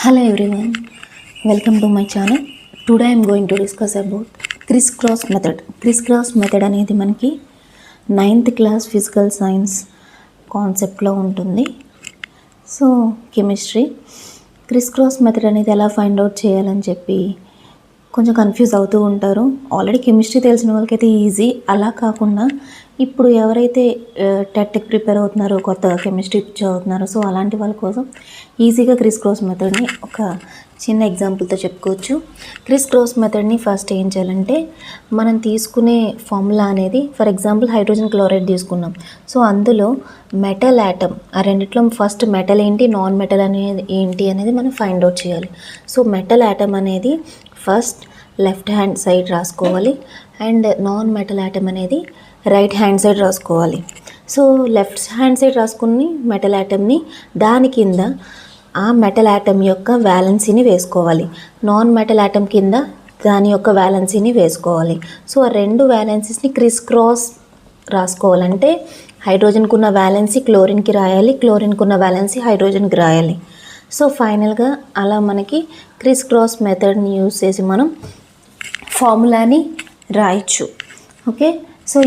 Hello everyone, welcome to my channel. Today I am going to discuss about crisscross method. Crisscross method అనేది మనకి 9th class physical science కాన్సెప్ట్లో ఉంటుంది. So chemistry క్రిస్క్రాస్ method అనేది ఎలా find out చేయాలని చెప్పి కొంచెం కన్ఫ్యూజ్ అవుతూ ఉంటారు. ఆల్రెడీ కెమిస్ట్రీ తెలిసిన వాళ్ళకైతే ఈజీ. అలా కాకుండా ఇప్పుడు ఎవరైతే టెట్కి ప్రిపేర్ అవుతున్నారో, కొత్తగా కెమిస్ట్రీ చదువుతున్నారో, సో అలాంటి వాళ్ళ కోసం ఈజీగా క్రిస్క్రాస్ మెథడ్ని ఒక చిన్న ఎగ్జాంపుల్తో చెప్పుకోవచ్చు. క్రిస్క్రాస్ మెథడ్ని ఫస్ట్ ఏం చేయాలంటే, మనం తీసుకునే ఫార్ములా అనేది ఫర్ ఎగ్జాంపుల్ హైడ్రోజన్ క్లోరైడ్ తీసుకున్నాం. సో అందులో మెటల్ యాటమ్, ఆ రెండిట్లో ఫస్ట్ మెటల్ ఏంటి, నాన్ మెటల్ అనేది ఏంటి అనేది మనం ఫైండ్ అవుట్ చేయాలి. సో మెటల్ యాటమ్ అనేది ఫస్ట్ లెఫ్ట్ హ్యాండ్ సైడ్ రాసుకోవాలి అండ్ నాన్ మెటల్ యాటమ్ అనేది రైట్ హ్యాండ్ సైడ్ రాసుకోవాలి. సో లెఫ్ట్ హ్యాండ్ సైడ్ రాసుకుని మెటల్ యాటమ్ని దాని కింద ఆ మెటల్ యాటమ్ యొక్క వ్యాలెన్సీని వేసుకోవాలి. నాన్ మెటల్ యాటమ్ కింద దాని యొక్క వ్యాలెన్సీని వేసుకోవాలి. సో ఆ రెండు వ్యాలెన్సీస్ని క్రిస్ క్రాస్ రాసుకోవాలంటే హైడ్రోజన్కి ఉన్న వ్యాలెన్సీ క్లోరిన్కి రాయాలి, క్లోరిన్కి ఉన్న వ్యాలెన్సీ హైడ్రోజన్కి రాయాలి. సో ఫైనల్గా అలా మనకి క్రిస్ క్రాస్ మెథడ్ని యూజ్ చేసి మనం ఫార్ములాని రాయొచ్చు. Okay, so